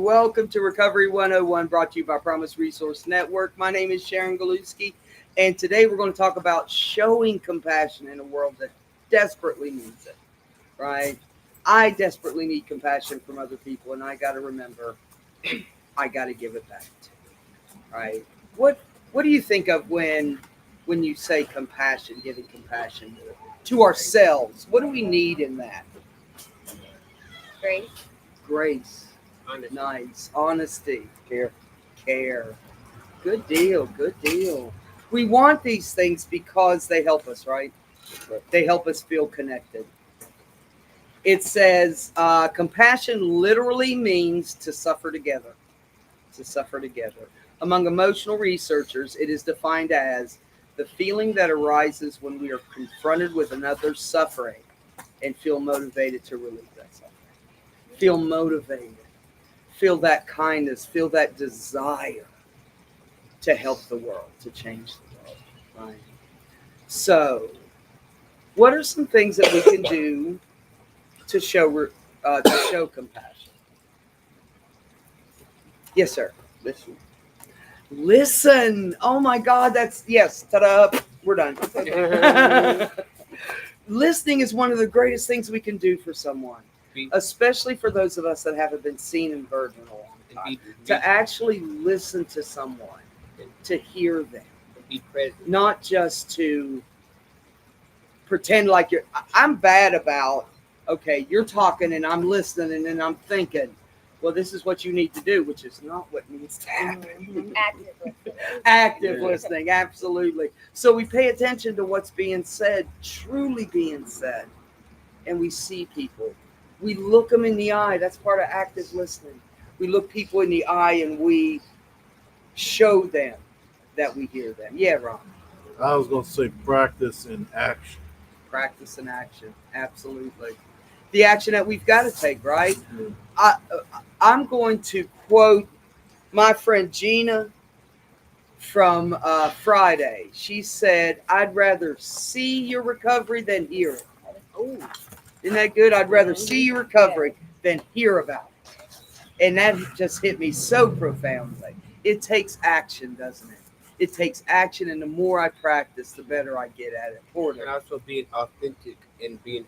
Welcome to Recovery 101, brought to you by Promise Resource Network. My name is Sharon Galuski, and today we're going to talk about showing compassion in a world that desperately needs it, right? I desperately need compassion from other people, and I got to remember, I got to give it back to them, right? What do you think of when you say compassion, giving compassion to ourselves? What do we need in that? Grace. Grace. Honesty. Nice. Honesty. Care. Care. Good deal. Good deal. We want these things because they help us, right? They help us feel connected. It says compassion literally means to suffer together. To suffer together. Among emotional researchers, it is defined as the feeling that arises when we are confronted with another's suffering and feel motivated to relieve that suffering. Feel motivated. Feel that kindness. Feel that desire to help the world, to change the world. Right. So, what are some things that we can do to show compassion? Yes, sir. Listen. Listen. Oh my God, that's yes. Ta-da! We're done. Listening is one of the greatest things we can do for someone, especially for those of us that haven't been seen and heard in a long time. To actually listen to someone, to hear them, Be present. not just to pretend like you're. I'm bad about, okay, you're talking and I'm listening and then I'm thinking, well, this is what you need to do, which is not what needs to happen. Active listening. Active Yeah. listening, absolutely. So we pay attention to what's being said, truly being said, and we see people. We look them in the eye. That's part of active listening. We look people in the eye and we show them that we hear them. Yeah, Ron. I was going to say practice in action. Practice and action. Absolutely. The action that we've got to take, right? I'm going to quote my friend Gina from Friday. She said, I'd rather see your recovery than hear it. Oh, isn't that good? I'd rather see your recovery than hear about it. And that just hit me so profoundly. It takes action, doesn't it? It takes action, and the more I practice, the better I get at it. And Porter. also being authentic and being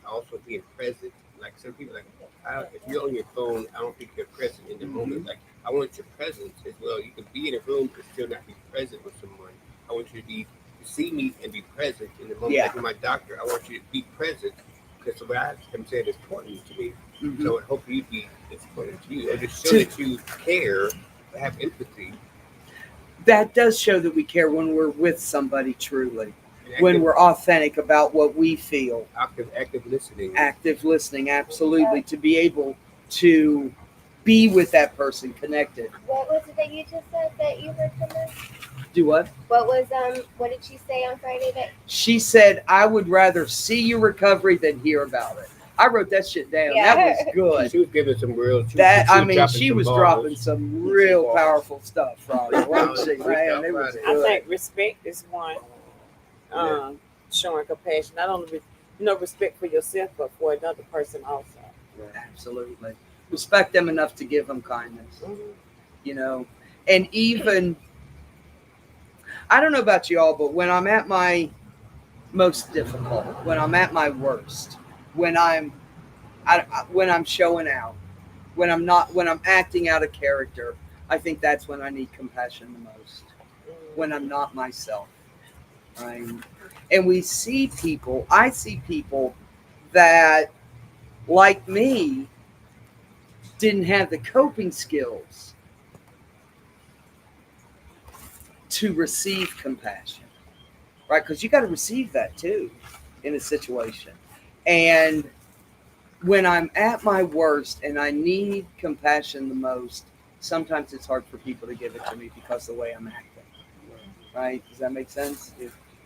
present. Like some people if you're on your phone, I don't think you're present in the moment. Like I want your presence as well. You can be in a room but still not be present with someone. I want you to see me and be present in the moment. Yeah. Like with my doctor, I want you to be present because what I am saying is important to me. Mhm. So I hope it's important to you. Or just show that you care, have empathy. That does show that we care when we're with somebody truly, And when we're authentic about what we feel. active listening. Active listening, absolutely, to be able to be with that person, connected. What was it that you just said that you heard from her? Do what? What did she say on Friday that She said, I would rather see your recovery than hear about it. I wrote that shit down. Yeah. That was good. She was giving some real. She was dropping some real balls. powerful stuff, Robert. Wasn't she? Man, it was I I good. think respect is one. Showing compassion. Not only respect for yourself, but for another person also. Absolutely. Respect them enough to give them kindness, And even, I don't know about y'all, but when I'm at my most difficult, when I'm at my worst, when when I'm showing out, when I'm acting out of character, I think that's when I need compassion the most. When I'm not myself, right? And I see people that, like me, didn't have the coping skills to receive compassion, right? Because you got to receive that too in a situation. And when I'm at my worst and I need compassion the most, sometimes it's hard for people to give it to me because of the way I'm acting, right? Does that make sense?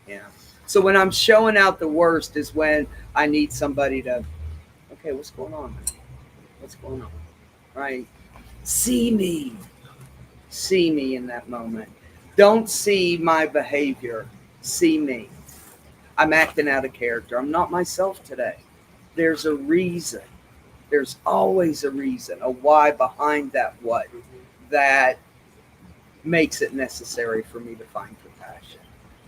Yeah. So when I'm showing out the worst is when I need somebody to, okay, what's going on? What's going on? Right? See me in that moment. Don't see my behavior. See me. I'm acting out of character. I'm not myself today. There's a reason. There's always a reason, a why behind that what that makes it necessary for me to find compassion.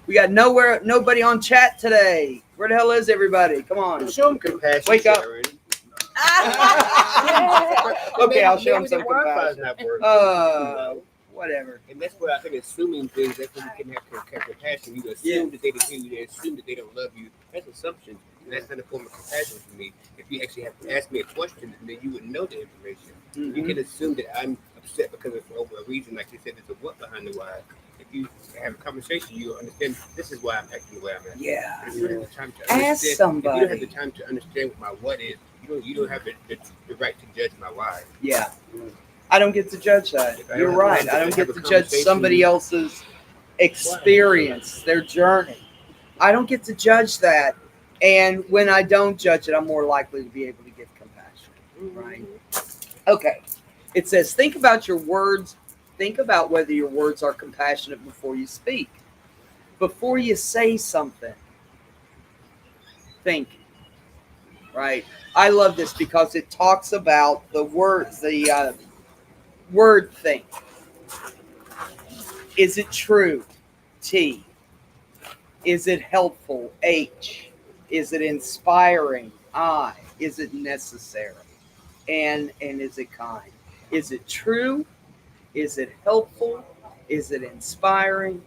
We got nobody on chat today. Where the hell is everybody? Come on. Show them compassion. Wake up. Sharon. Okay, I'll show them Maybe some the Wi-Fi's compassion. not working. Whatever. And that's where I think assuming things, that's when you can have compassion. You assume that they don't hear you, they assume that they don't love you. That's assumption. And that's not a form of compassion for me. If you actually have to ask me a question, then you would know the information. You can assume that I'm upset because it's over a reason, like you said, there's a what behind the why. If you have a conversation, you understand this is why I'm acting the way I'm acting. Yeah. If you don't have the time to Ask understand, if you somebody. don't have the time to understand what my what is, you don't have the right to judge my why. Yeah. I don't get to judge that. If I You're don't right. have I don't have get a to judge conversation- somebody else's experience, their journey. I don't get to judge that. And when I don't judge it, I'm more likely to be able to give compassion. Right? Okay. It says, think about your words. Think about whether your words are compassionate before you speak. Before you say something, think. Right? I love this because it talks about the words, the word think. Is it true? T. Is it helpful? H. Is it inspiring? I. Is it necessary? And is it kind? Is it true? Is it helpful? Is it inspiring?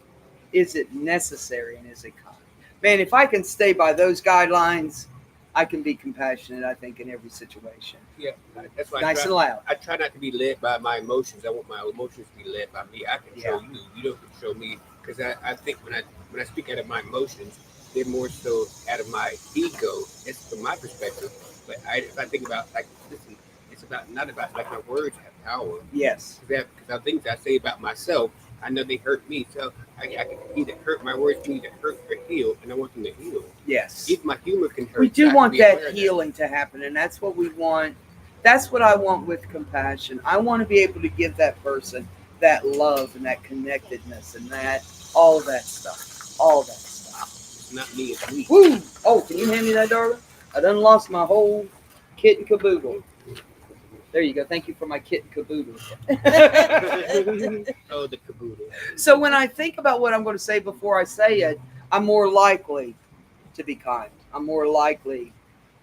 Is it necessary? And is it kind? Man, if I can stay by those guidelines, I can be compassionate, I think, in every situation. Yeah, that's why Nice and loud. I try not to be led by my emotions. I want my emotions to be led by me. I control you. You don't control me. Because I think when I speak out of my emotions, they're more so out of my ego. It's from my perspective. But if I think about, like, listen, it's about not about, like, my words have power. Yes. Because the things I say about myself, I know they hurt me. So I can either hurt, my words can either hurt or heal, and I want them to heal. Yes. Even my humor can hurt. We so I do can want be aware that of healing to happen, and that's what we want. That's what I want with compassion. I want to be able to give that person that love and that connectedness and that all of that stuff. All of that stuff. It's not me, it's me. Woo! Oh, can you hand me that, darling? I done lost my whole kit and caboodle. There you go. Thank you for my kit and caboodle. Oh, the caboodle. So when I think about what I'm going to say before I say it, I'm more likely to be kind. I'm more likely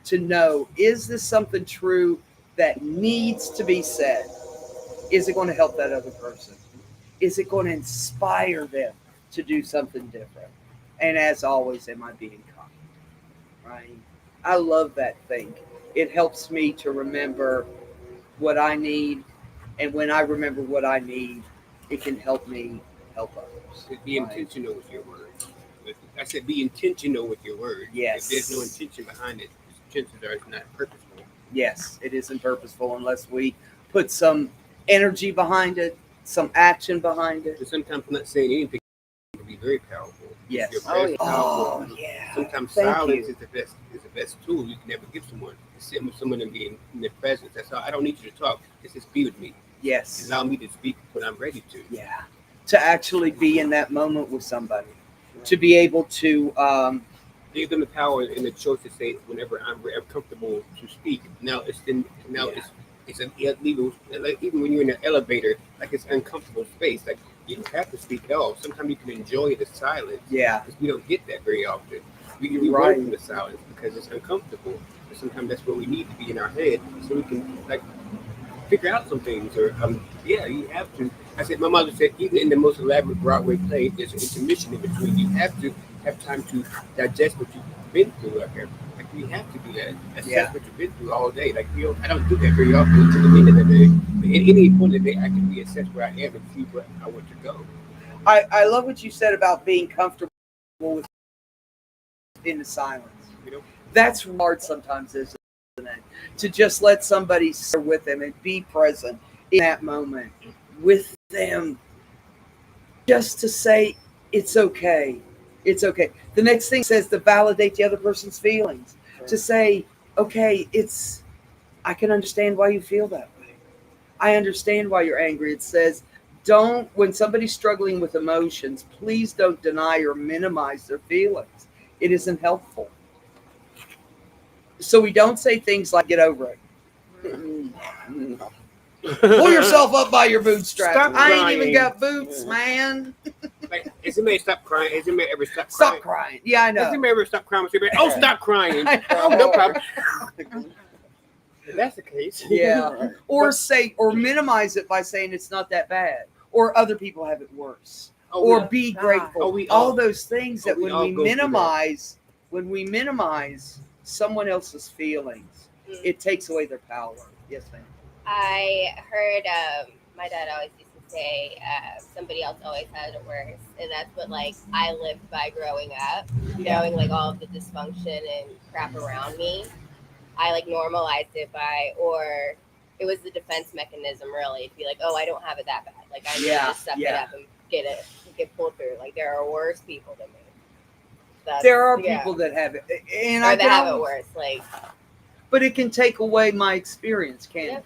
to know, is this something true that needs to be said? Is it going to help that other person? Is it going to inspire them to do something different? And as always, am I being kind? Right? I love that thing. It helps me to remember what I need. And when I remember what I need, it can help me help others. Be intentional with your words. I said be intentional with your words. Yes. If there's no intention behind it, chances are it's not purposeful. Yes, it isn't purposeful unless we put some energy behind it, some action behind it. And sometimes not saying anything can be very powerful. Yes. You're very powerful. Oh, yeah. Sometimes Thank silence you. is the best tool you can ever give someone. Sitting with someone and being in their presence. That's all. I don't need you to talk. Just be with me. Yes. Allow me to speak when I'm ready to. Yeah. To actually be in that moment with somebody. To be able to Give them the power and the choice to say whenever I'm comfortable to speak. Now even when you're in an elevator, like it's uncomfortable space. Like you don't have to speak at all. Sometimes you can enjoy the silence. yeah. Because we don't get that very often. We You're run right. from the silence because it's uncomfortable. But sometimes that's what we need to be in our head so we can like figure out some things. Or you have to. I said my mother said even in the most elaborate Broadway play, there's an intermission in between. You have to have time to digest what you've been through up here. Like you have to do that. Assess what you've been through all day. Like I don't do that very often until the end of the day. But at any point of the day, I can reassess where I am and see where I want to go. I love what you said about being comfortable with in the silence. You know. That's hard sometimes, isn't it? To just let somebody sit with them and be present in that moment with them. Just to say, it's okay. It's okay. The next thing says to validate the other person's feelings. Sure. To say, okay, I can understand why you feel that way. I understand why you're angry. It says, when somebody's struggling with emotions, please don't deny or minimize their feelings. It isn't helpful. So we don't say things like, get over it. No. Pull yourself up by your bootstraps. Stop I ain't even crying. got boots, man. Like, has anybody stop crying? Has anybody ever stopped Stop crying? crying. Yeah, I Has know. anybody ever stopped crying? Oh, stop crying. I Oh, know. no problem. If that's the case. Yeah. Right. Or minimize it by saying it's not that bad, or other people have it worse, Oh, or yeah. be God. grateful. Oh, we all all- those things that we when all we go through that. minimize someone else's feelings, Mm. it takes away their power. Yes, ma'am. I heard my dad always used to say somebody else always had it worse, and that's what like I lived by growing up, knowing like all of the dysfunction and crap around me. I like normalized it by, or it was the defense mechanism really to be like, oh, I don't have it that bad. Like I need Yeah, to suck it yeah. up and get pulled through. Like there are worse people than me. That's, There are yeah. people that have it, and or I that can have it always- worse. Like but it can take away my experience, can't Yeah. it?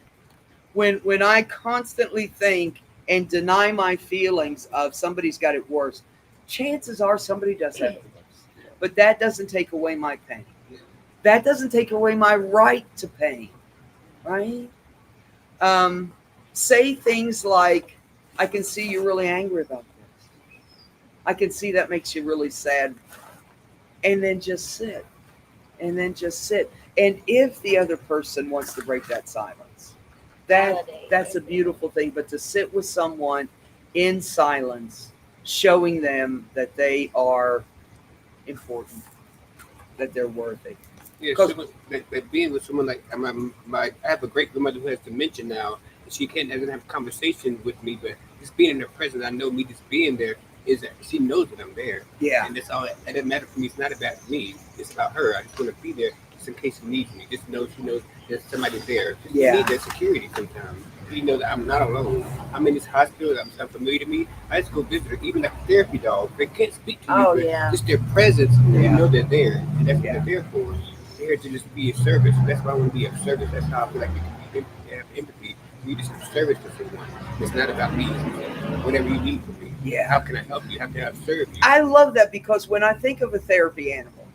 When I constantly think and deny my feelings of somebody's got it worse, chances are somebody does have it worse. But that doesn't take away my pain. That doesn't take away my right to pain, right? Say things like, I can see you're really angry about this. I can see that makes you really sad. And then just sit. And then just sit. And if the other person wants to break that silence, validate. that's a beautiful thing. But to sit with someone in silence, showing them that they are important, that they're worthy. Yeah, 'Cause- someone, that being with someone like I have a great grandmother who has dementia now, and she doesn't have a conversation with me, but just being in her presence, I know me just being there is that she knows that I'm there, Yeah. and that's all. It doesn't matter for me. It's not about me. It's about her. I just want to be there just in case she needs me. Just know she knows there's somebody there. Just Yeah. need that security sometimes. You know that I'm not alone. I'm in this hospital. I'm familiar to me. I just go visit her. Even like a therapy dog, they can't speak to me, Oh, but yeah. just their presence, you Yeah. know they're there, and that's Yeah. what they're there for. They're here to just be of service. That's why I want to be of service. That's how I feel like you can have empathy. You just of service to someone. It's not about me. Whatever you need from me. Yeah. How can I help you? How can I serve you? I love that because when I think of a therapy animal,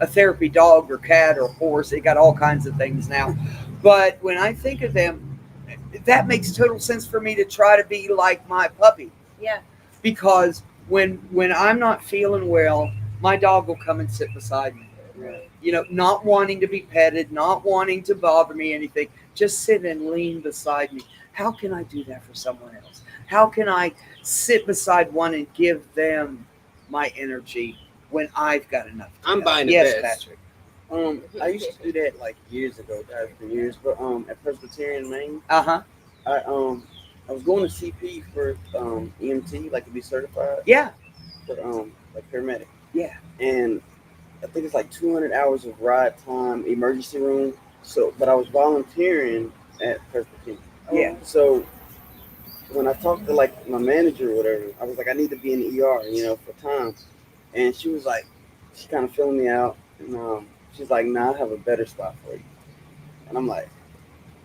a therapy dog or cat or horse, they got all kinds of things now. But when I think of them, that makes total sense for me to try to be like my puppy. Yeah. Because when I'm not feeling well, my dog will come and sit beside me. You know, not wanting to be petted, not wanting to bother me, anything, just sit and lean beside me. How can I do that for someone else? How can I sit beside one and give them my energy when I've got enough? to I'm go? buying the Yes, best. Patrick. I used to do that like years ago, guys, for years. But at Presbyterian Maine, Uh-huh. I was going to CP for EMT, like to be certified Yeah. for like paramedic. Yeah. And I think it's like 200 hours of ride time, emergency room. So, but I was volunteering at Presbyterian. Yeah. So when I talked to like my manager or whatever, I was like, I need to be in the ER, for time. And she was like, she kind of filling me out. And she's like, nah, I have a better spot for you. And I'm like,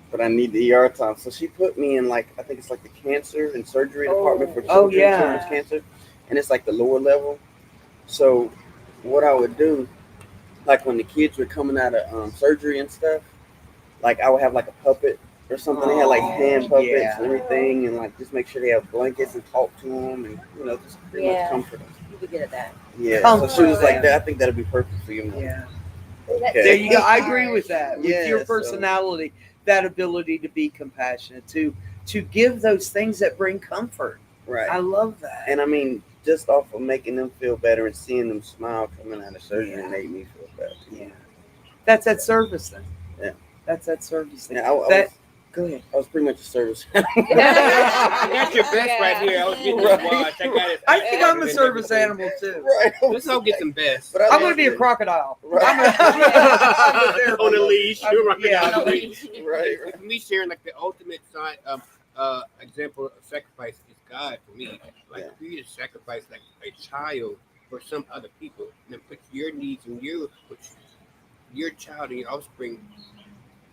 but I need the ER time. So she put me in like, I think it's like the cancer and surgery department for Oh, children, yeah. children's cancer. And it's like the lower level. So what I would do, like when the kids were coming out of surgery and stuff, like I would have like a puppet or something. They had like hand puppets yeah. and everything, and like just make sure they have blankets and talk to them, and just pretty Yeah. much comfort them. You could get at that. Yeah. Comfort So she was like, them. that. I think that'd be perfect for you. I'm like, Yeah. Okay. There you go. I agree with that. With Yeah, your so- personality, that ability to be compassionate, to give those things that bring comfort. Right. I love that. And I mean, just off of making them feel better and seeing them smile coming out of surgery Yeah. made me feel better. Yeah. That's that service thing. Yeah. That's that service thing. Yeah, I That- Go ahead. was pretty much a service. That's your best right here. I was getting this Right. watch. I got it. I think I'm a service animal too. Right. Let's all get some best. But I I'm going to be a like it. crocodile. Right. I'm a therapist. On a leash. I'm- You're right. yeah. On a leash. Right. For me, sharing like the ultimate side example of sacrifice is God for me. Like Yeah. for you to sacrifice like a child for some other people, and then put your needs and your child and your offspring,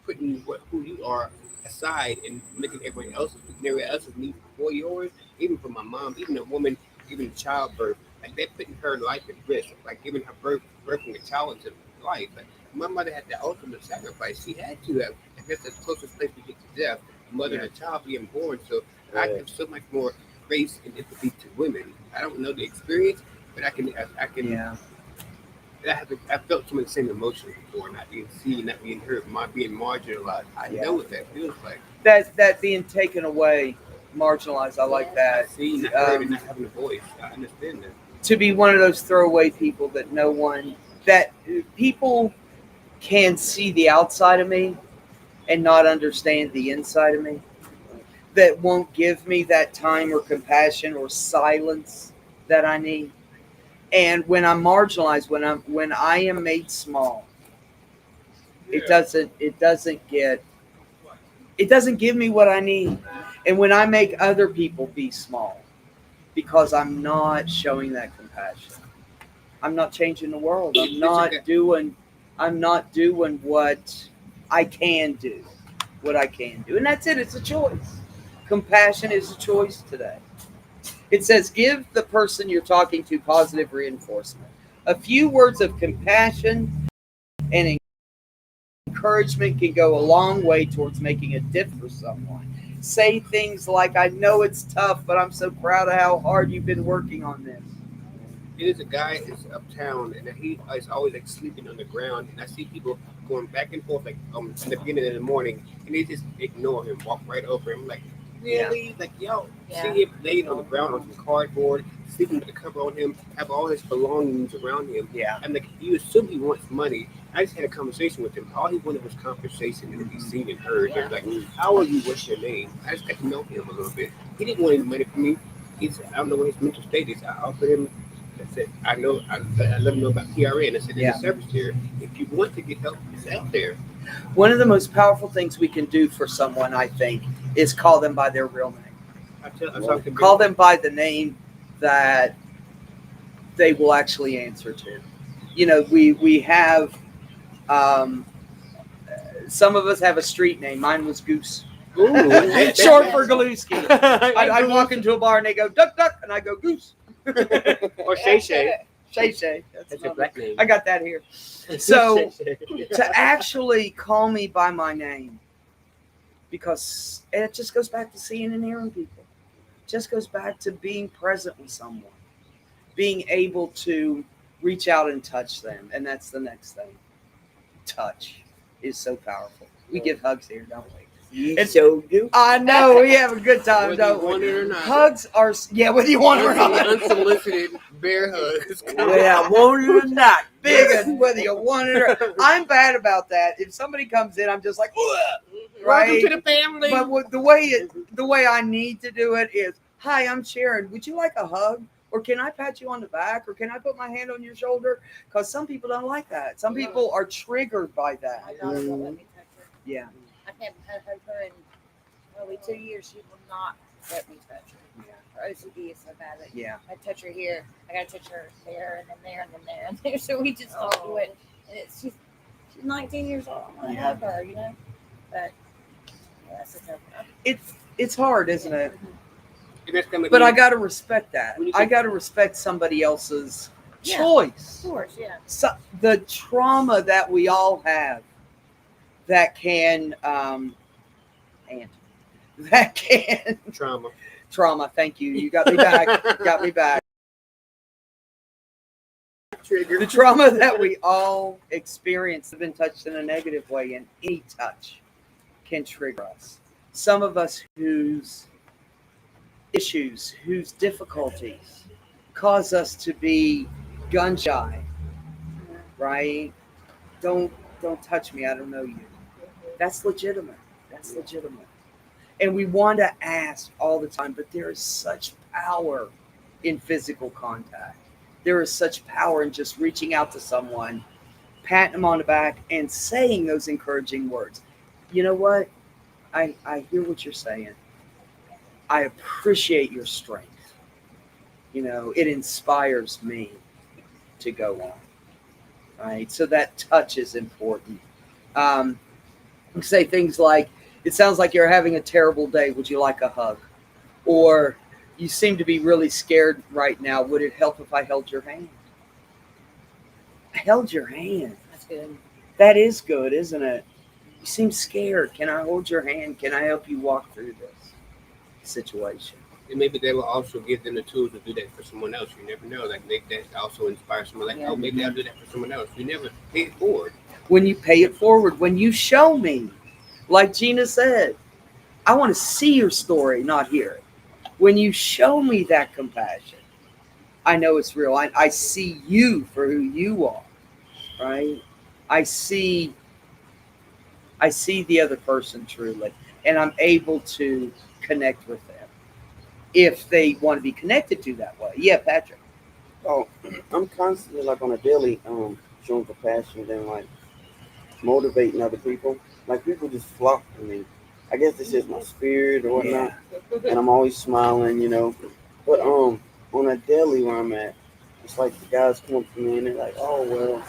putting who you are aside and making everybody else's needs before yours. Even for my mom, even a woman giving childbirth, like they're putting her life at risk, like giving her birthing a child into life. Like, my mother had the ultimate sacrifice. She had to have that's the closest place we get to death. Mother and a child being born. So I have so much more grace and empathy to women. I don't know the experience, but I can. Yeah. I felt some of the same emotions before, not being seen, not being heard, being marginalized. I know what that feels like. That being taken away, marginalized. I like that. Seen, not heard, and not having a voice. I understand that. To be one of those throwaway people that people can see the outside of me and not understand the inside of me. That won't give me that time or compassion or silence that I need. And when I'm marginalized, when I am made small, it doesn't give me what I need. And when I make other people be small, because I'm not showing that compassion, I'm not changing the world. I'm not doing what I can do. And that's it. It's a choice. Compassion is a choice today. It says, give the person you're talking to positive reinforcement. A few words of compassion and encouragement can go a long way towards making a difference for someone. Say things like, I know it's tough, but I'm so proud of how hard you've been working on this. There's a guy that's uptown, and he is always like sleeping on the ground. And I see people going back and forth, like in the beginning of the morning, and they just ignore him, walk right over him. Like, really? Yeah. Like, yo, see him laying on the ground on some cardboard, sleeping with the cover on him, have all his belongings around him. Yeah. And like, you assume he wants money. I just had a conversation with him. All he wanted was conversation and to be seen and heard. Yeah. Like, how are you? What's your name? I just got to know him a little bit. He didn't want any money from me. He said, I don't know what his mental state is. I offered him. I said, I let him know about PRN. I said, there's a service here. If you want to get help, it's out there. One of the most powerful things we can do for someone, I think, is call them by their real name. Call them by the name that they will actually answer to. You know, we have, some of us have a street name. Mine was Goose. Ooh, short for Galuski. I'd walk into a bar and they go, duck, duck, and I go, Goose. Or Shay Shay. Shay Shay. That's a black name. I got that here. So to actually call me by my name, because it just goes back to seeing and hearing people. It just goes back to being present with someone, being able to reach out and touch them. And that's the next thing. Touch is so powerful. We give hugs here, don't we? You so do. I know, we have a good time, Whether don't you want we? it or not. Hugs are, whether you want it or not. Unsolicited bear hugs. Well, want it or not. Big, whether you want it or I'm bad about that. If somebody comes in, I'm just like, right? Welcome to the family. But the way I need to do it is, hi, I'm Sharon. Would you like a hug? Or can I pat you on the back? Or can I put my hand on your shoulder? Because some people don't like that. Some people are triggered by that. My daughter won't let me touch her. Yeah. I haven't had her in probably 2 years. She will not let me touch her. Her OCD is so bad that Yeah. I touch her here. I gotta touch her there and then there and then there and there. So we just don't do it. And she's 19 years old. I want to hug her, you know. But yeah, that's a tough one. It's hard, isn't it? And that's But I got to respect that. When you I get- got to respect somebody else's Yeah. choice. Of course, yeah. So, the trauma that we all have that can trauma. Thank you. You got me back. Trigger. The trauma that we all experience have been touched in a negative way, and any touch can trigger us. Some of us whose issues, whose difficulties cause us to be gun shy, right? Don't touch me. I don't know you. That's legitimate. And we want to ask all the time, but there is such power in physical contact. There is such power in just reaching out to someone, patting them on the back, and saying those encouraging words. You know what? I hear what you're saying. I appreciate your strength. You know, it inspires me to go on. Right? So that touch is important. Say things like, it sounds like you're having a terrible day. Would you like a hug? Or, you seem to be really scared right now. Would it help if I held your hand? I held your hand. That's good. That is good, isn't it? You seem scared. Can I hold your hand? Can I help you walk through this situation? And maybe they will also give them the tools to do that for someone else. You never know. Like make that also inspire someone. Like, Yeah. oh, maybe I'll do that for someone else. You never pay it forward. When you pay it forward, when you show me, like Gina said, I want to see your story, not hear it. When you show me that compassion, I know it's real. I see you for who you are, right? I see the other person truly, and I'm able to connect with them if they want to be connected to that way. Yeah, Patrick. Oh, I'm constantly like on a daily showing compassion and like motivating other people. Like people just flock to me. I guess it's just my spirit or whatnot. And I'm always smiling, you know. But on a daily where I'm at, it's like the guys come up to me and they're like, "Oh well,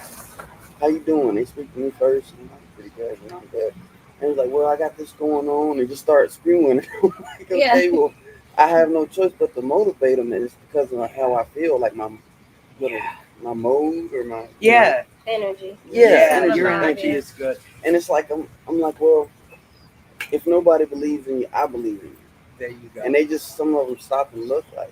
how you doing?" They speak to me first, and I'm like, "Pretty good, not good." And it's like, "Well, I got this going on," and just start screaming. I'm like, "Okay, well, I have no choice but to motivate them, and it's because of how I feel, like my mood or my Yeah, Energy. energy, your Yeah. energy is good. And it's like I'm like, well, if nobody believes in you, I believe in you. There you go. And they just some of them stop and look like,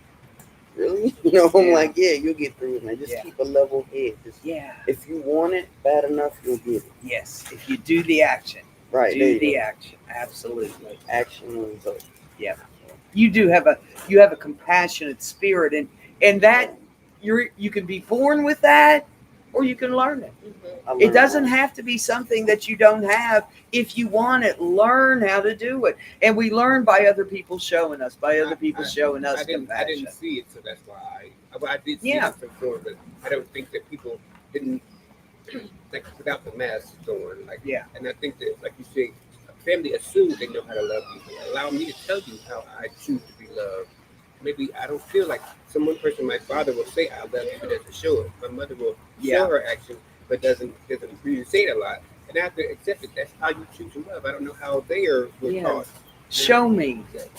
really? You know, I'm Yeah. like, yeah, you'll get through it, man. Just Yeah. keep a level head. Just Yeah. if you want it bad enough, you'll get it. Yes. If you do the action, Right. there do you the go. action. Absolutely. Action and result. You do have a compassionate spirit, and that you can be born with that, or you can learn it. Mm-hmm. I It learned doesn't that. have to be something that you don't have. If you want it, learn how to do it. And we learn by other people showing us, by other people showing us I didn't compassion. see it, so that's why I did see Yeah. it before, but I don't think that people didn't like without the mask on. Like, Yeah. and I think that, like you say, family assumes they know how to love you. Allow me to tell you how I choose to be loved. Maybe I don't feel like one person, my father will say I love you, but doesn't show it. My mother will Yeah. show her action, but doesn't really say it a lot. And I have to accept it. That's how you choose to love. I don't know how they were Yeah. taught. Show me. And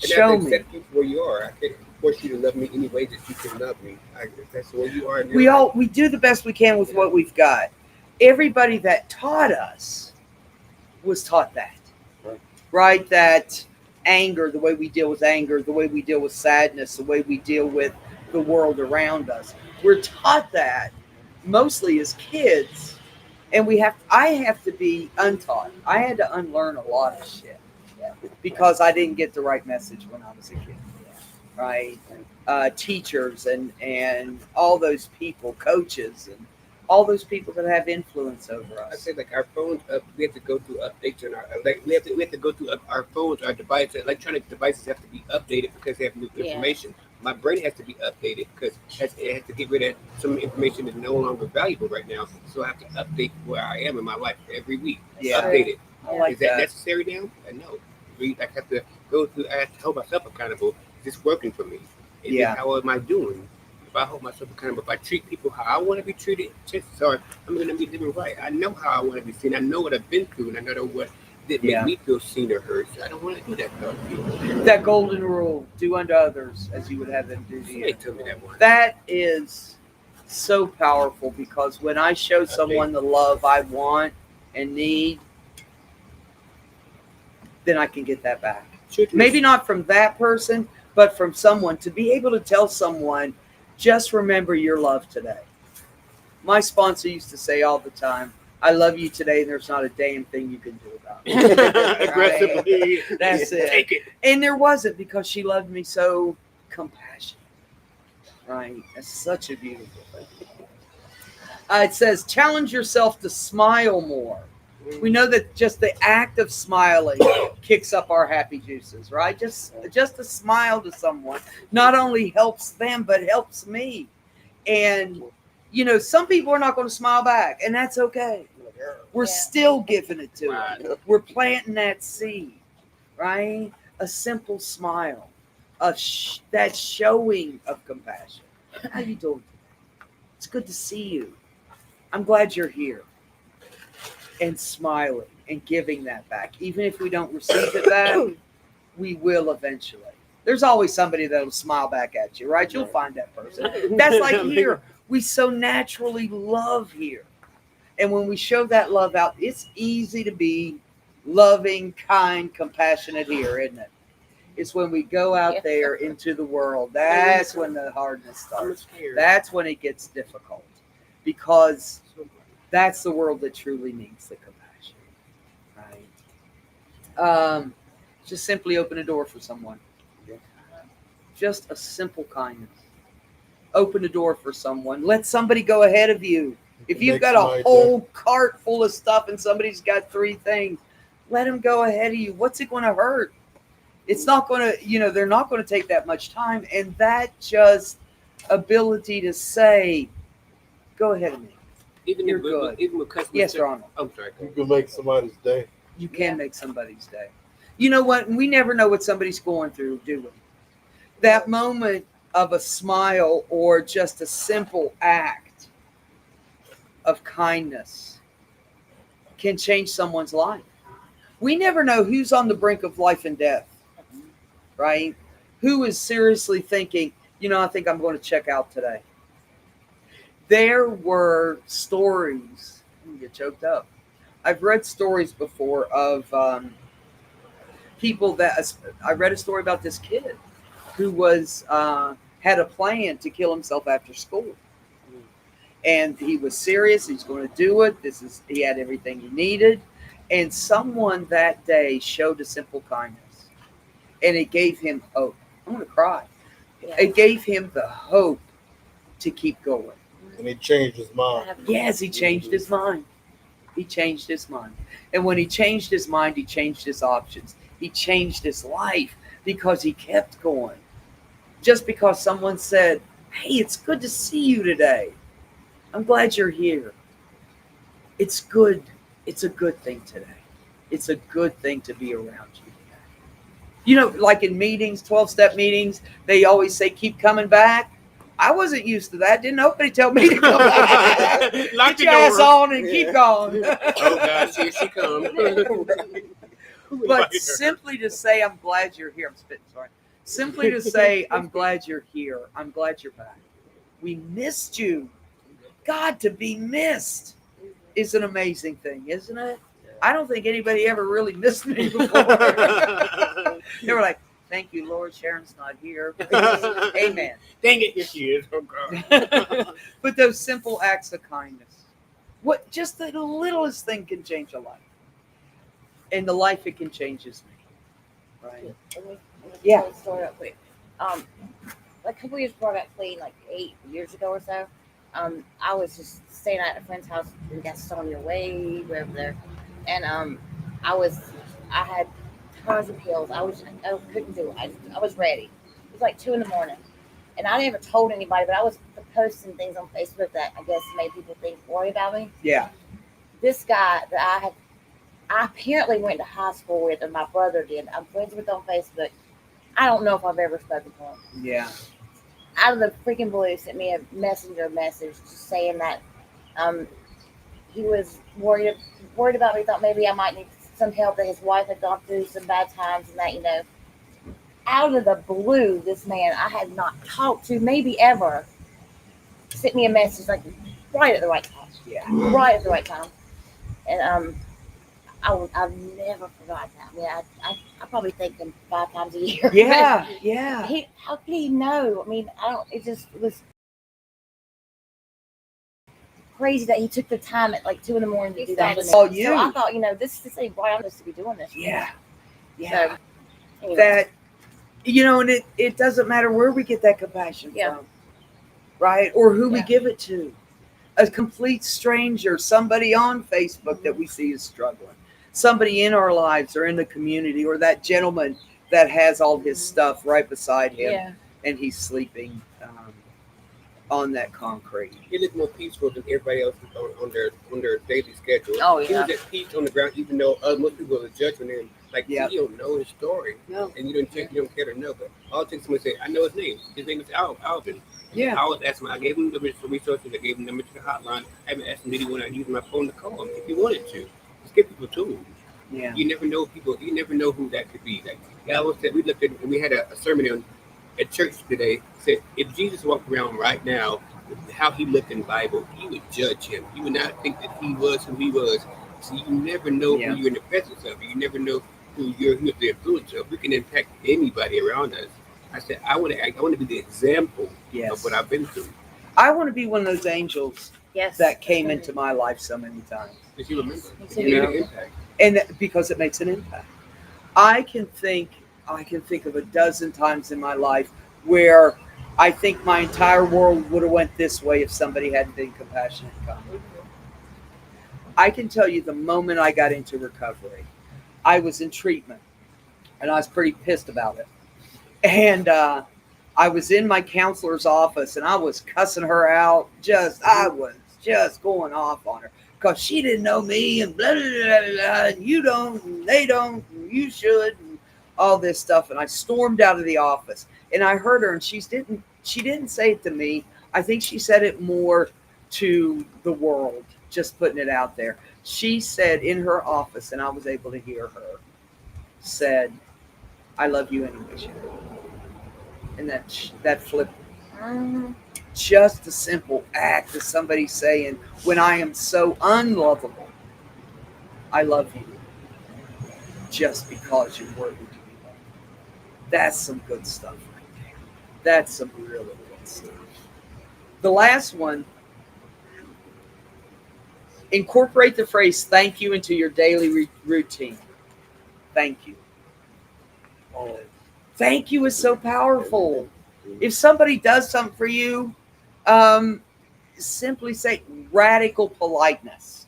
I Show have to me. accept you where you are. I can't force you to love me any way that you can love me. If that's where you are. in your life. We do the best we can with what we've got. Everybody that taught us was taught that. Right? That anger, the way we deal with anger, the way we deal with sadness, the way we deal with the world around us. We're taught that mostly as kids, and I have to be untaught. I had to unlearn a lot of shit because I didn't get the right message when I was a kid. Right? Teachers and all those people, coaches, and all those people that have influence over I us. said like our phones we have to go through updates on our we have to go through our phones, our devices, electronic devices have to be updated because they have new Yeah. information. My brain has to be updated because it has to get rid of some information that's no longer valuable right now. So I have to update where I am in my life every week. Yeah. Update it. I like Is that that. necessary now? No. I have to go through. I have to hold myself accountable. Is this working for me? Yeah. How am I doing? If I hold myself accountable, if I treat people how I want to be treated, chances are I'm going to be living right. I know how I want to be seen. I know what I've been through, and I know what did make Yeah. me feel seen or heard. So I don't want to do that to other people. That golden rule: do unto others as you would have them do to Somebody you. told me that one. That is so powerful because when I show someone the love I want and need, then I can get that back. Maybe not from that person, but from someone, to be able to tell someone, just remember your love today. My sponsor used to say all the time, I love you today, and there's not a damn thing you can do about it. Aggressively. That's it. Take it. And there wasn't, because she loved me so compassionate. Right? That's such a beautiful thing. It says, challenge yourself to smile more. We know that just the act of smiling kicks up our happy juices, right? Just a smile to someone not only helps them, but helps me. And, you know, some people are not going to smile back, and that's okay. We're Yeah. still giving it to Right. them. We're planting that seed, right? A simple smile, that showing of compassion. How you doing today? It's good to see you. I'm glad you're here. And smiling and giving that back. Even if we don't receive it back, we will eventually. There's always somebody that'll smile back at you, right? You'll find that person. That's like here. We so naturally love here. And when we show that love out, it's easy to be loving, kind, compassionate here, isn't it? It's when we go out Yeah. there into the world. That's when the hardness I'm starts. scared. That's when it gets difficult, because that's the world that truly needs the compassion, right? Just simply open a door for someone. Just a simple kindness. Open a door for someone. Let somebody go ahead of you. If you've Make got a somebody whole cart full of stuff and somebody's got 3 things, let them go ahead of you. What's it going to hurt? It's not going to, they're not going to take that much time. And that just ability to say, go ahead of me. Even You're if good. even with customers. Yes, Ronald. I'm sorry. You can make somebody's day. You can make somebody's day. You know what? We never know what somebody's going through, do we? That moment of a smile or just a simple act of kindness can change someone's life. We never know who's on the brink of life and death, right? Who is seriously thinking, I think I'm going to check out today. There were stories, I'm going to get choked up. I've read stories before of people that, I read a story about this kid who was had a plan to kill himself after school. And he was serious. He's going to do it. He had everything he needed. And someone that day showed a simple kindness. And it gave him hope. I'm going to cry. Yeah. It gave him the hope to keep going. And he changed his mind. Yes, he changed his mind. He changed his mind. And when he changed his mind, he changed his options. He changed his life because he kept going. Just because someone said, hey, it's good to see you today. I'm glad you're here. It's good. It's a good thing today. It's a good thing to be around you today. Like in meetings, 12-step meetings, they always say, keep coming back. I wasn't used to that. Didn't nobody tell me to come back. Lock Get the your ass door. on and keep going. Oh gosh, here she comes. But simply to say, I'm glad you're here. I'm spitting, sorry. Simply to say, I'm glad you're here. I'm glad you're back. We missed you. God, to be missed is an amazing thing, isn't it? I don't think anybody ever really missed me before. They were like, thank you, Lord. Sharon's not here. Amen. Dang it, here she is. Oh God. But those simple acts of kindness, just the littlest thing can change a life. And the life it can change is me. Right? Yeah. Tell a story real quick. Like a couple years before I got clean, like 8 years ago or so, I was just staying at a friend's house in Gastonia, way over there, and I had tons of pills. I couldn't do it. I was ready. It was like 2 a.m, and I never told anybody, but I was posting things on Facebook that I guess made people worry about me. Yeah. This guy that I apparently went to high school with, and my brother did. I'm friends with on Facebook. I don't know if I've ever spoken to him. Yeah. Out of the freaking blue, sent me a messenger message just saying that he was worried about me. Thought maybe I might need some help, that his wife had gone through some bad times, and that, out of the blue, this man I had not talked to maybe ever sent me a message like right at the right time. Yeah. Right at the right time. And I've never forgotten that. I mean, I probably think him 5 times a year. Yeah. Yeah. How could he know? I mean, it was crazy that he took the time at like 2 a.m. to do that. Oh, you. So I thought, this ain't why I'm supposed to be doing this. Yeah. Yeah. So, anyway. That, and it doesn't matter where we get that compassion from, right? Or who we give it to. A complete stranger, somebody on Facebook that we see is struggling, somebody in our lives or in the community, or that gentleman that has all his stuff right beside him and he's sleeping on that concrete. He looked more peaceful than everybody else on their daily schedule. Oh, He yeah. was at peace on the ground, even though most people were judging him. Like, you don't know his story. No. And you don't care to know. But all it takes someone to say, I know his name. His name is Alvin. Yeah. I was asking him, I gave him the resources, I gave him the number to the hotline. I haven't asked him, did he want to use my phone to call him if he wanted to. Just give people to him. Yeah. You never know people, you never know who that could be. Like Alvin said, we looked at, and we had a sermon at church today, said if Jesus walked around right now, how he looked in the Bible, you would judge him. You would not think that he was who he was. So you never know Yeah. who you're in the presence of. You never know who you're the influence of. We can impact anybody around us. I said, I want to be the example Yes. of what I've been through. I want to be one of those angels Yes. that came into my life so many times. Because you remember, So you made you- an impact. And because it makes an impact. I can think of a dozen times in my life where I think my entire world would have went this way if somebody hadn't been compassionate and kind. I can tell you the moment I got into recovery, I was in treatment and I was pretty pissed about it. And I was in my counselor's office and I was cussing her out. I was just going off on her because she didn't know me and blah, blah, blah, blah, blah, and you don't, and they don't, and you should, and all this stuff. And I stormed out of the office and I heard her and she didn't say it to me. I think she said it more to the world, just putting it out there. She said in her office, and I was able to hear her, said, I love you anyway, Sharon. And that flipped Mhm. just a simple act of somebody saying, when I am so unlovable, I love you just because you're worthy to be loved. That's some good stuff right there. That's some really good stuff. The last one, incorporate the phrase thank you into your daily routine. Thank you. Thank you is so powerful. If somebody does something for you, simply say radical politeness.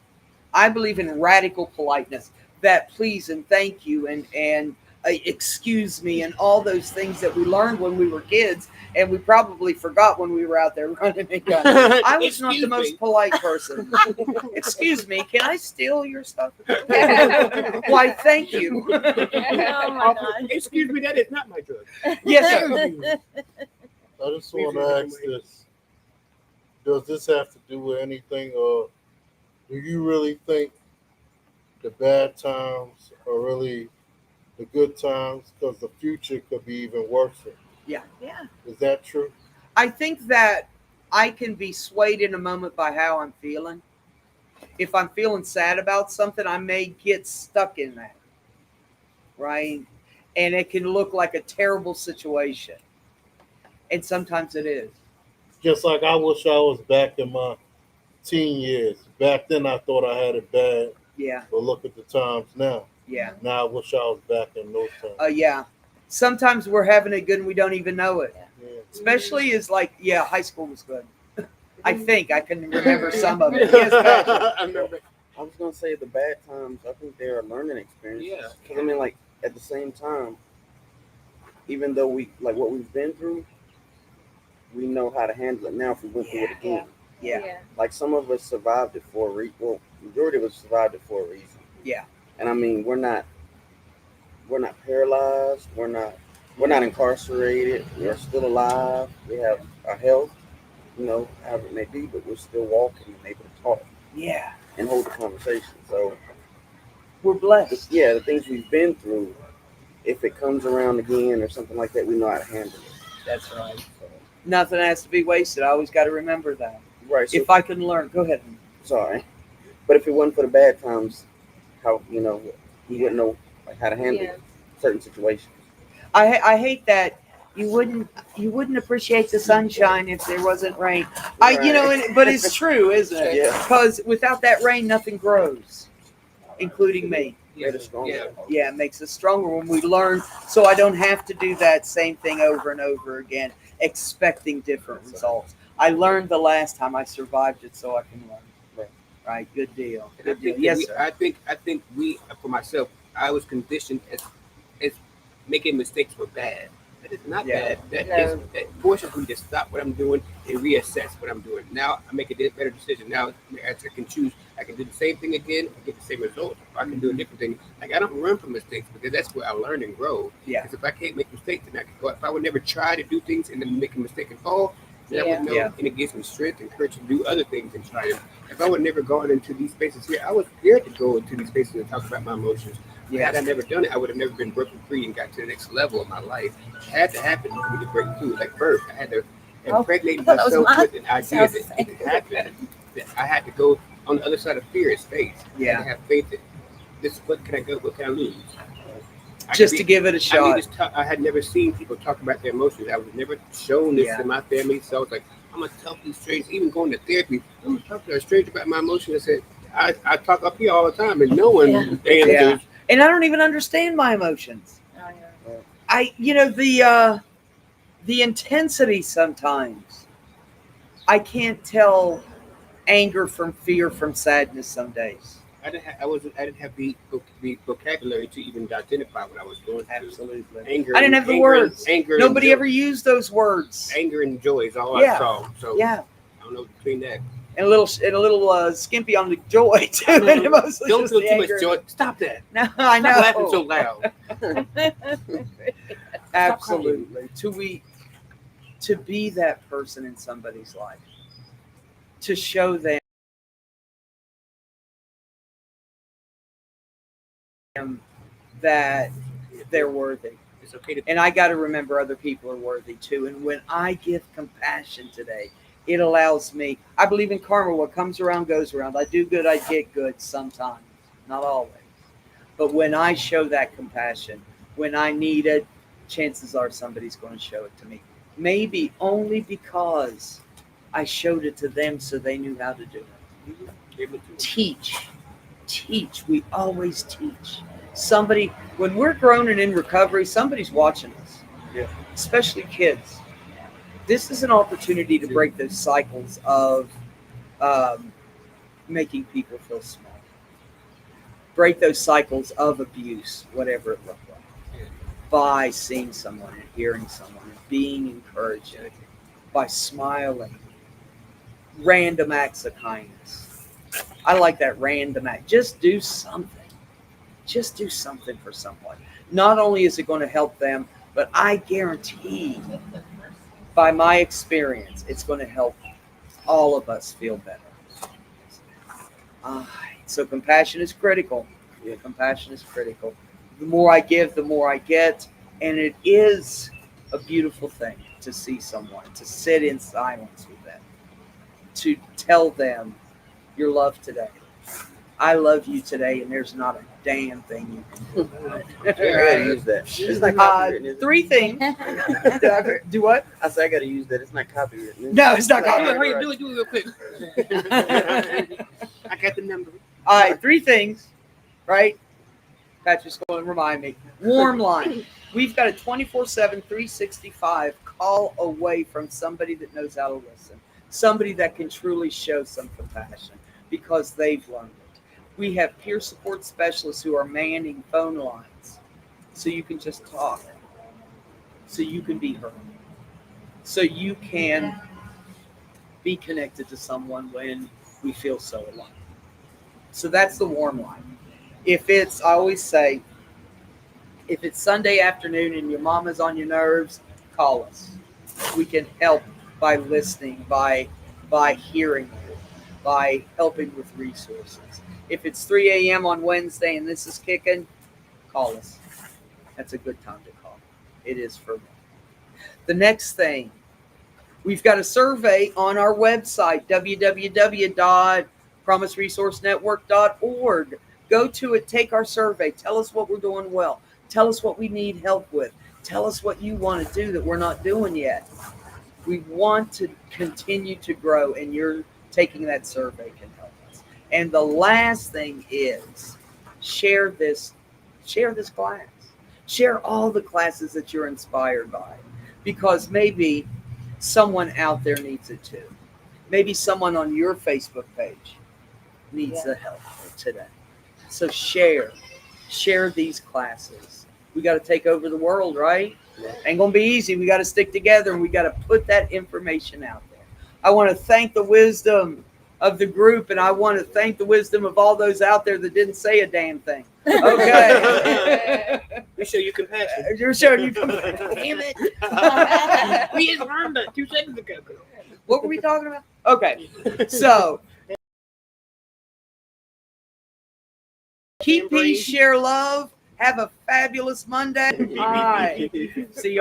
I believe in radical politeness, that please and thank you and excuse me and all those things that we learned when we were kids and we probably forgot when we were out there running and gunning. I was not the Excuse most me. polite person. Excuse me, can I steal your stuff? Why, thank you. Oh my God. Excuse me, that is not my drug. Yes, sir. I just want to ask this: does this have to do with anything, or do you really think the bad times are really the good times? Because the future could be even worse. Yeah. Is that true? I think that I can be swayed in a moment by how I'm feeling. If I'm feeling sad about something, I may get stuck in that. Right? And it can look like a terrible situation. And sometimes it is. Just like I wish I was back in my teen years. Back then, I thought I had it bad, Yeah. but look at the times now. Yeah. Now I wish I was back in those times. Yeah. Sometimes we're having it good and we don't even know it. Yeah. Especially is like, yeah, high school was good. I think I can remember some of it. Yes, Patrick. I remember. I was gonna say the bad times. I think they are learning experiences. Yeah. Because I mean, like at the same time, even though we like what we've been through, we know how to handle it now if we went through it again. Yeah. Like some of us survived it for a reason. Well, majority of us survived it for a reason. Yeah. And I mean, we're not paralyzed. We're not incarcerated. We're still alive. We have our health, however it may be, but we're still walking and able to talk Yeah. and hold the conversation. So We're blessed. yeah, the things we've been through, if it comes around again or something like that, we know how to handle it. That's right. Nothing has to be wasted. I always got to remember that. Right. So, If I can learn, go ahead. sorry, but if it wasn't for the bad times, how we wouldn't know how to handle Yeah. certain situations. I hate that you wouldn't appreciate the sunshine if there wasn't rain. But it's true, isn't it? Yeah. Because without that rain, nothing grows, including me. Made us stronger. Yeah. Yeah, it makes us stronger when we learn, so I don't have to do that same thing over and over again, expecting different results. I learned the last time, I survived it, so I can learn. Right? Good deal. And I Good deal. think Yes, sir. I think we, for myself, I was conditioned as making mistakes were bad. That is not Yeah. bad. No. That forces me to stop what I'm doing and reassess what I'm doing. Now I make a better decision. Now I can choose. I can do the same thing again and get the same result. Or I can do a different thing. Like I don't run from mistakes because that's where I learn and grow. Yeah. Because if I can't make mistakes, then I can go. If I would never try to do things and then make a mistake and fall, then I would know. Yeah. And it gives me strength and courage to do other things and try to. If I would never gone into these spaces here, I was scared to go into these spaces and talk about my emotions. Had I never done it, I would have never been broken free and got to the next level of my life. It had to happen for me to break through. Like birth, I had to impregnate I thought that was myself mine. with an idea Sounds that the it happened. That I had to go on the other side of fear is faith. Yeah. And have faith that this. What can I go? What can I lose? I Just could to be- give it a I shot. mean, I had never seen people talk about their emotions. I was never shown this Yeah. in my family. So I was like, I'm gonna talk to these strangers. Even going to therapy, I'm gonna talk to a stranger about my emotions. I said, I talk up here all the time, and no one answers. Yeah. And I don't even understand my emotions. Oh, yeah. The intensity sometimes. I can't tell anger from fear from sadness some days. I didn't have the vocabulary to even identify what I was going through. Absolutely. Anger. I didn't have the anger, words. Anger. Nobody and ever used those words. Anger and joy is all Yeah. I saw. So Yeah. I don't know between that. And a little skimpy on the joy too. And mostly Don't just feel the too anger. much joy. Stop that. No, I know. Stop laughing so loud. Absolutely. To be that person in somebody's life. To show them that they're worthy. It's okay to And I got to remember other people are worthy too. And when I give compassion today, it allows me, I believe in karma. What comes around goes around. I do good, I get good sometimes, not always. But when I show that compassion, when I need it, chances are somebody's going to show it to me. Maybe only because I showed it to them so they knew how to do it. give it to them. Teach. We always teach. Somebody, when we're grown and in recovery, somebody's watching us. Yeah. Especially kids. This is an opportunity to break those cycles of making people feel small. Break those cycles of abuse, whatever it looked like, by seeing someone and hearing someone and being encouraged, by smiling. Random acts of kindness. I like that random act. Just do something. Just do something for someone. Not only is it going to help them, but I guarantee, by my experience, it's going to help all of us feel better. So compassion is critical. Yeah, compassion is critical. The more I give, the more I get. And it is a beautiful thing to see someone, to sit in silence with them, to tell them your love today. I love you today, and there's not a damn thing you can do about it. I gotta use that. It's not copywritten, is it? 3 things. Do what? I said I gotta use that. It's not copywritten. is it? No, it's not Hurry, copyrighted. hurry, do it real quick. I got the number. All right, 3 things, right? Patrick's going to remind me. Warm line. We've got a 24/7, 365 call away from somebody that knows how to listen. Somebody that can truly show some compassion because they've learned it. We have peer support specialists who are manning phone lines so you can just talk, so you can be heard, so you can be connected to someone when we feel so alone. So that's the warm line. If it's, I always say, if it's Sunday afternoon and your mama's on your nerves, call us. We can help by listening, by hearing you, by helping with resources. If it's 3 a.m. on Wednesday and this is kicking, call us. That's a good time to call. It is for me. The next thing, we've got a survey on our website, www.promiseresourcenetwork.org. Go to it, take our survey. Tell us what we're doing well. Tell us what we need help with. Tell us what you want to do that we're not doing yet. We want to continue to grow, and you're taking that survey can help us. And the last thing is share this class. Share all the classes that you're inspired by, because maybe someone out there needs it too. Maybe someone on your Facebook page needs the help today. So share these classes. We got to take over the world, right? Ain't gonna be easy. We got to stick together, and we got to put that information out there. I want to thank the wisdom of the group, and I want to thank the wisdom of all those out there that didn't say a damn thing. Okay. We show you compassion. You're showing you compassion. Damn it. We just learned that 2 seconds ago. What were we talking about? Okay. So keep peace, share love. Have a fabulous Monday. All right. See y'all.